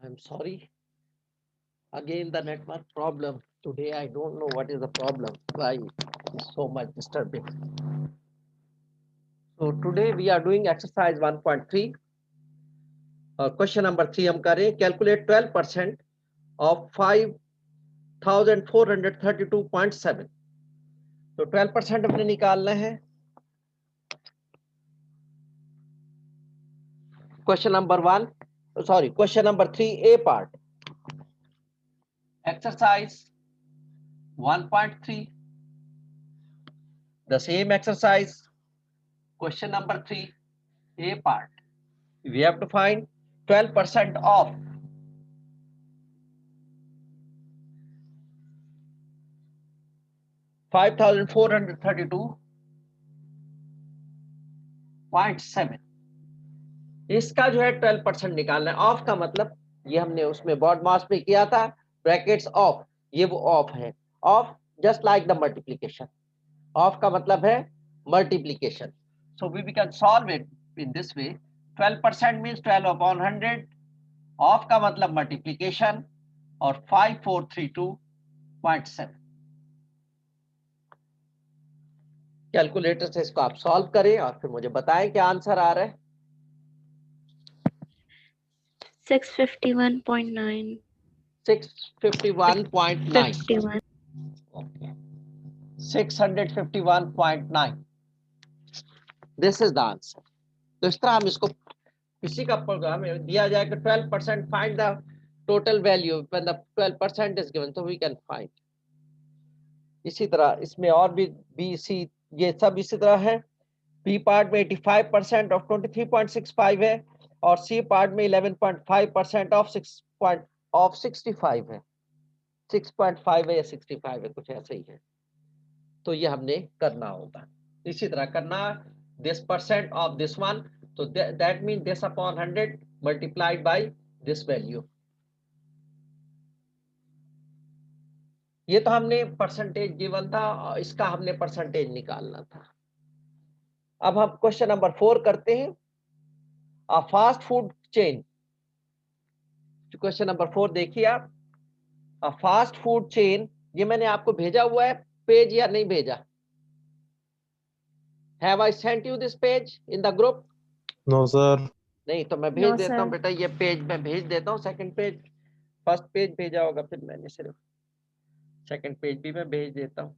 I'm sorry. Again, the network problem. Today, I don't know what is the problem. Why it's so much disturbing. So today we are doing exercise 1.3. Question number 3 हम करें. Calculate 12% of 5,432.7. तो 12% हमने निकालना है. Question number 1. Sorry, question number 3, A part. Exercise 1.3. The same exercise. Question number 3, A part. We have to find 12% of 5,432.7. इसका जो है 12% निकालना है. ऑफ का मतलब ये हमने उसमें बॉड मास में किया था. ब्रैकेट्स ऑफ, ये वो ऑफ है. Of just like the multiplication. Of का मतलब है multiplication. So we can solve it in this way. 12% means 12 upon 100. Of का मतलब मल्टीप्लिकेशन और 5432.7. कैलकुलेटर से इसको आप सॉल्व करें और फिर मुझे बताएं क्या आंसर आ रहा है. 651.9. 651.9. 51. Okay. 651.9. This is the answer. तो इस तरह हम इसको किसी का प्रोग्राम दिया जाए कि 12% find the total value when the 12% is given, so we can find. इसी तरह इसमें और भी बी सी ये सब इसी तरह है. बी पार्ट में 85% ऑफ 23.65 है और सी पार्ट में 11.5% ऑफ 65 है. 6.5 है या 65 है, कुछ ऐसा ही है. तो ये हमने करना होगा. इसी तरह करना this percent of this one, so that means this upon 100 multiplied by this value. ये तो हमने परसेंटेज गिवन था, इसका हमने परसेंटेज निकालना था. अब हम क्वेश्चन नंबर 4 करते हैं. A fast food chain. Question number 4 देखिए आप. अ फास्ट फूड चेन, ये मैंने आपको भेजा हुआ है पेज या नहीं भेजा? Have I sent you this page in the group? No, sir. नहीं तो मैं भेज No, देता हूँ sir. बेटा. ये पेज मैं भेज देता हूँ. सेकंड पेज, फर्स्ट पेज भेजा होगा, फिर मैंने सिर्फ सेकंड पेज भी मैं भेज देता हूँ.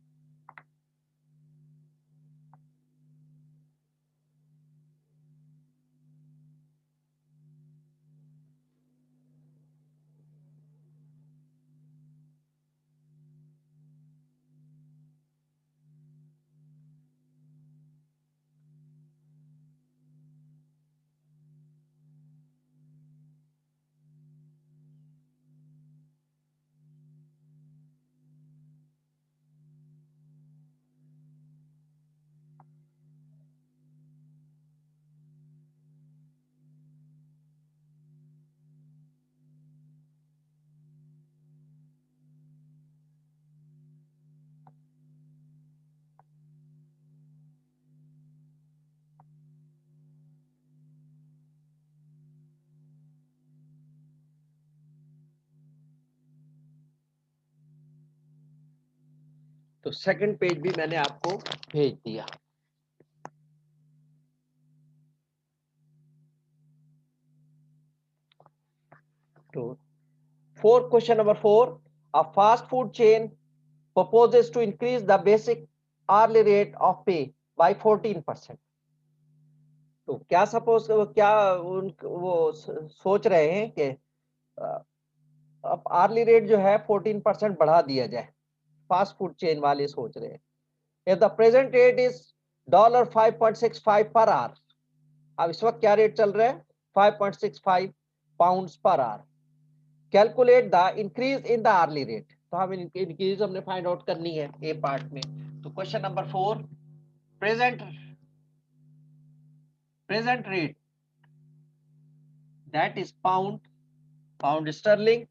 तो सेकंड पेज भी मैंने आपको भेज दिया. तो question number 4. A fast food chain proposes to increase the basic hourly rate of pay by 14%. तो क्या सपोज क्या वो सोच रहे हैं कि अब आर्ली रेट जो है 14% बढ़ा दिया जाए. फास्ट फूड चेन वाले सोच रहे हैं. If the present rate is $5.65 per hour. अब इस वक्त क्या रेट चल रहा है? 5.65 pounds per hour. Calculate the increase in the hourly rate. तो हम इंक्रीज हमने फाइंड आउट करनी है ए पार्ट में. तो question number 4, present rate that is pound sterling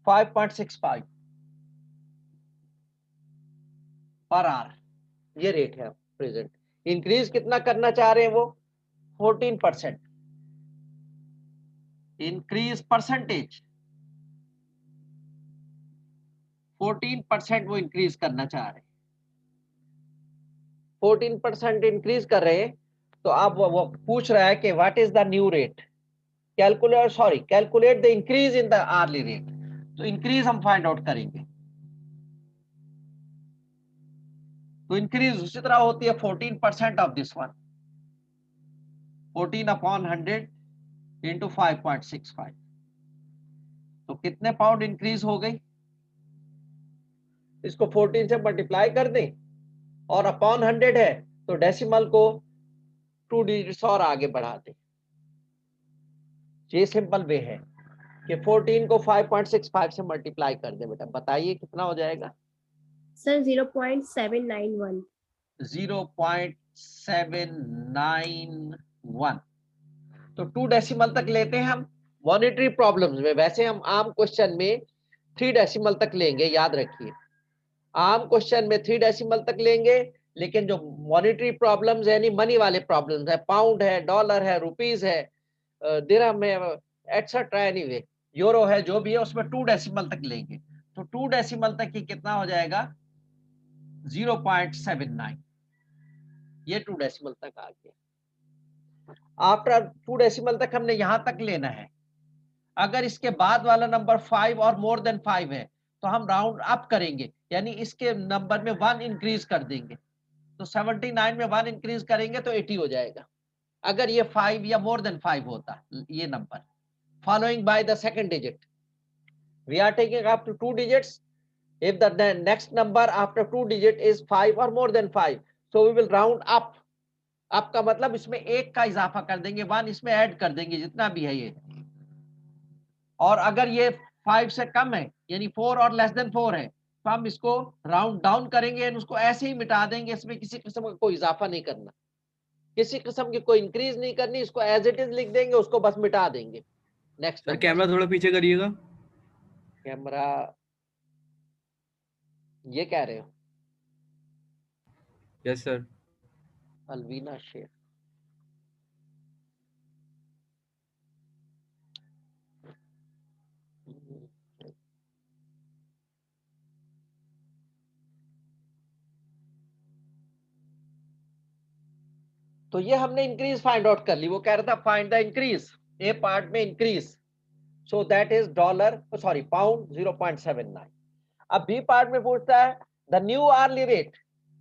5.65 per hour. ये रेट है प्रेजेंट. इंक्रीज कितना करना चाह रहे हैं वो? 14%. इंक्रीज परसेंटेज 14% वो इंक्रीज करना चाह रहे हैं, 14% इंक्रीज कर रहे हैं। तो अब वो पूछ रहा है कि what is the new rate, calculate the increase in the hourly rate. तो इंक्रीज हम फाइंड आउट करेंगे। तो इंक्रीज उसी तरह होती है 14% ऑफ दिस वन, 14/100 इंटू 5.65। तो कितने पाउंड इंक्रीज हो गई, इसको 14 से मल्टीप्लाई कर दें और अपॉन 100 है तो डेसिमल को 2 डिजिट्स और आगे बढ़ा दें। ये सिंपल वे है कि 14 को 5.65 से मल्टीप्लाई कर दे। बेटा बताइए कितना हो जाएगा। सर 0.791। 0.791। तो 2 डेसिमल तक लेते हैं हम मॉनिटरी प्रॉब्लम्स में। वैसे हम आम क्वेश्चन में 3 डेसिमल तक लेंगे, याद रखिए आम क्वेश्चन में 3 डेसिमल तक लेंगे, लेकिन जो मॉनिटरी प्रॉब्लम्स है यानी मनी वाले प्रॉब्लम्स है, पाउंड है, डॉलर है, रुपीज है, दिरहम है, एटसेट्रा, एनीवे यूरो है, जो भी है उसमें 2 डेसिमल तक लेंगे। तो 2 डेसिमल तक ये कितना हो जाएगा 0.79। ये 2 डेसिमल तक आ गया। आफ्टर 2 डेसिमल तक हमने यहां तक लेना है। अगर इसके बाद वाला नंबर 5 और मोर देन 5 है तो हम राउंड अप करेंगे, यानी इसके नंबर में 1 इंक्रीज कर देंगे। तो 79 में 1 इंक्रीज करेंगे तो 80 हो जाएगा। अगर ये 5 या मोर देन 5 होता ये number, following by the second digit, we are taking up to 2 digits. If the next number after 2 digit is 5 or more than 5, so we will round up. up का मतलब इसमें एक का इजाफा कर देंगे, 1 इसमें ऐड कर देंगे जितना भी है ये। और अगर ये 5 से कम है यानी 4 और लेस देन 4 है तो हम इसको राउंड डाउन करेंगे, उसको ऐसे ही मिटा देंगे। इसमें किसी किस्म का कोई इजाफा नहीं करना, किसी किस्म की कोई इंक्रीज नहीं करनी, इसको एज इट इज लिख देंगे, उसको बस मिटा देंगे। नेक्स्ट सर कैमरा थोड़ा पीछे करिएगा। कैमरा ये कह रहे हो? Yes sir. अलवीना शेख, तो ये हमने इंक्रीज फाइंड आउट कर ली। वो कह रहा था find the increase, A part में increase, so that is dollar sorry pound 0.79। अब बी पार्ट में पूछता है द न्यू आर्ली रेट,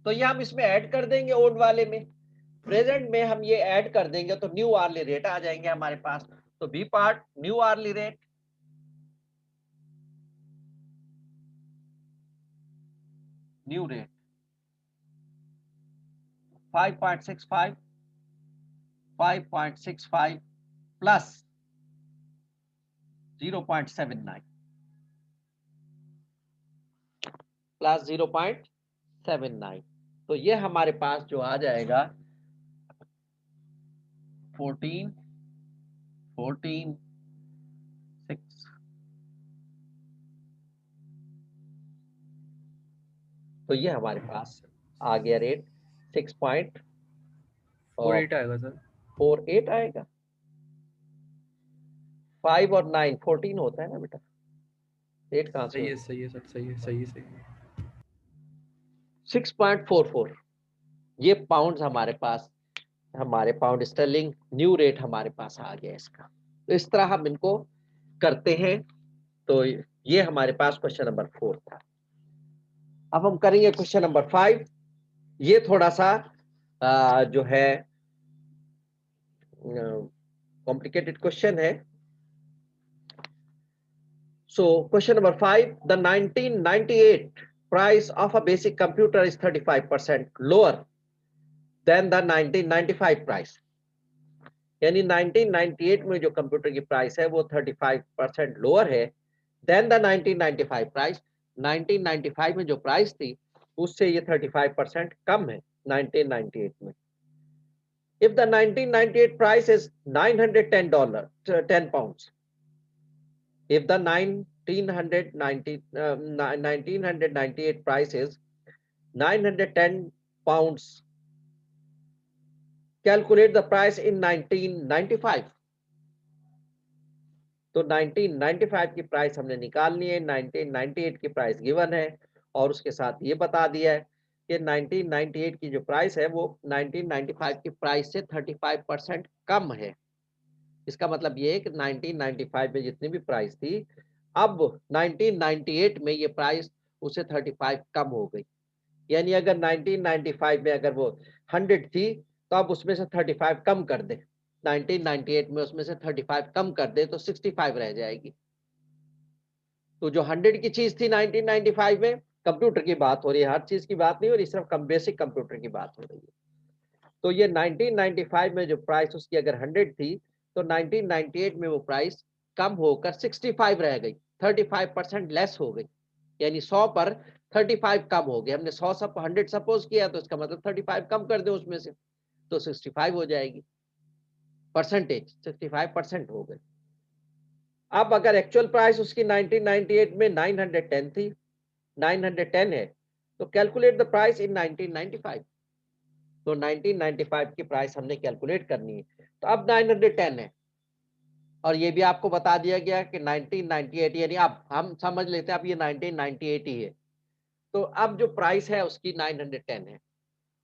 तो ये हम इसमें ऐड कर देंगे ओल्ड वाले में, प्रेजेंट में हम ये ऐड कर देंगे तो न्यू आर्ली रेट आ जाएंगे हमारे पास। तो B part new hourly rate, new rate 5.65 5.65 plus 0.79 plus 0.79। तो ये हमारे पास जो आ जाएगा 14 6। तो ये हमारे पास आ गया रेट 6.48 आएगा सर। 6.48 आएगा। 5 और 9 14 होता है ना बेटा, 8 कहां से सही है होगा? सही है सर सही है सही है सही है। 6.44 ये पाउंड हमारे पास, हमारे पाउंड स्टर्लिंग न्यू रेट हमारे पास आ गया इसका। तो इस तरह हम इनको करते हैं। तो ये हमारे पास क्वेश्चन नंबर 4 था। अब हम करेंगे क्वेश्चन नंबर 5। ये थोड़ा सा जो है कॉम्प्लिकेटेड क्वेश्चन है। So question number 5, the 1998 price of a basic computer is 35% lower than the 1995 price. यानी 1998 में जो कंप्यूटर की प्राइस है वो 35% लोअर है देन द 1995 प्राइस। 1995 में जो प्राइस थी उससे ये 35% कम है 1998 में। If the 1998 price is $910, 10 pounds. If the 1998 price is 910 pounds, calculate the price in 1995. तो 1995 की प्राइस हमने निकालनी है, 1998 की प्राइस गिवन है और उसके साथ ये बता दिया है कि 1998 की जो प्राइस है वो 1995 की प्राइस से 35% कम है। इसका मतलब ये है कि 1995 में जितनी भी प्राइस थी, अब 1998 में ये प्राइस उससे 35 कम हो गई। यानी अगर 1995 में अगर वो 100 थी, तो अब उसमें से 35 कम कर दे, 1998 में उसमें से 35 कम कर दे तो 65 रह जाएगी। तो जो 100 की चीज थी 1995 में, कंप्यूटर की बात हो रही है, हर चीज की बात नहीं हो रही, सिर्फ बेसिक कंप्यूटर की बात हो रही है। तो ये 1995 में जो प्राइस उसकी अगर 100 थी, तो 1998 में वो प्राइस कम होकर 65 रह गई, 35% लेस हो गई। यानी 100 पर 35 कम हो गए। हमने 100 सपोज किया, तो इसका मतलब 35 कम कर दे उसमें से, तो 65 हो जाएगी। परसेंटेज 65% हो गए। अब अगर एक्चुअल प्राइस उसकी 1998 में 910 थी, 910 है, तो कैलकुलेट द प्राइस इन 1995। तो 1995 की प्राइस हमने कैलकुलेट करनी है। तो अब 910 है और ये भी आपको बता दिया गया कि 1998, यानी अब हम समझ लेते हैं अब ये 1998 ही है। तो अब जो प्राइस है उसकी 910 है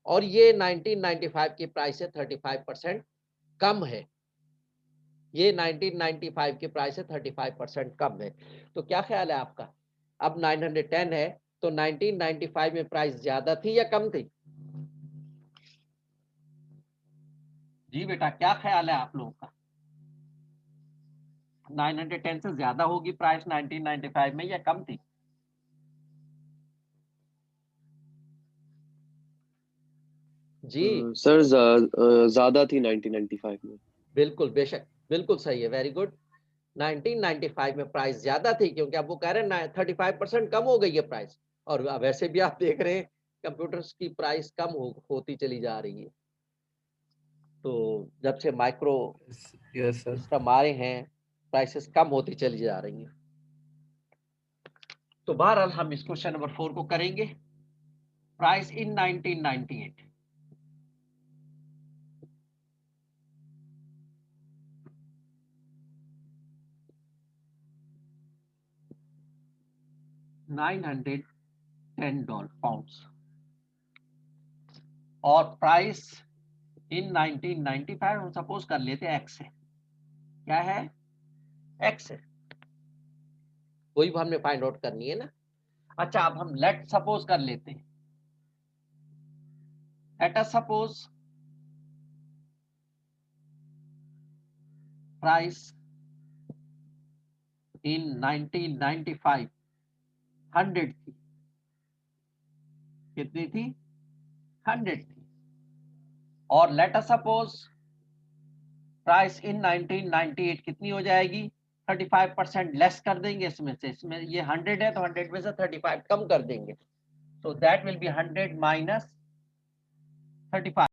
और ये 1995 की प्राइस से 35% कम है। ये 1995 की प्राइस से 35% कम है। तो क्या ख्याल है आपका? अब 910 है, तो 1995 में प्राइस ज्यादा थी या कम थी? जी बेटा, क्या ख्याल है आप लोगों का? 910 से ज्यादा होगी प्राइस 1995 में या कम थी? जी सर ज्यादा थी 1995 में। बिल्कुल, बेशक, बिल्कुल सही है, वेरी गुड। 1995 में प्राइस ज्यादा थी क्योंकि अब वो कह रहे हैं 35% कम हो गई है प्राइस। और वैसे भी आप देख रहे हैं कंप्यूटर्स की प्राइस कम होती चली जा रही है। तो जब से माइक्रो यस सर। सिस्टम आ रहे हैं, प्राइसेस कम होती चली जा रही हैं। तो बहरहाल हम इस क्वेश्चन नंबर 4 को करेंगे। Price in 1998। $910 पाउंड्स और प्राइस इन 1995 हम सपोज कर लेते हैं एक्स है। क्या है? एक्स है। कोई भी हमने फाइंड आउट करनी है ना। अच्छा, अब हम लेट सपोज कर लेते हैं। Let us suppose price in 1995 100 थी। कितनी थी? 100 थी। और let us suppose price in 1998 कितनी हो जाएगी? 35% लेस कर देंगे इसमें से। इसमें ये 100 है तो 100 में से 35 कम कर देंगे। So that will be 100 minus 35.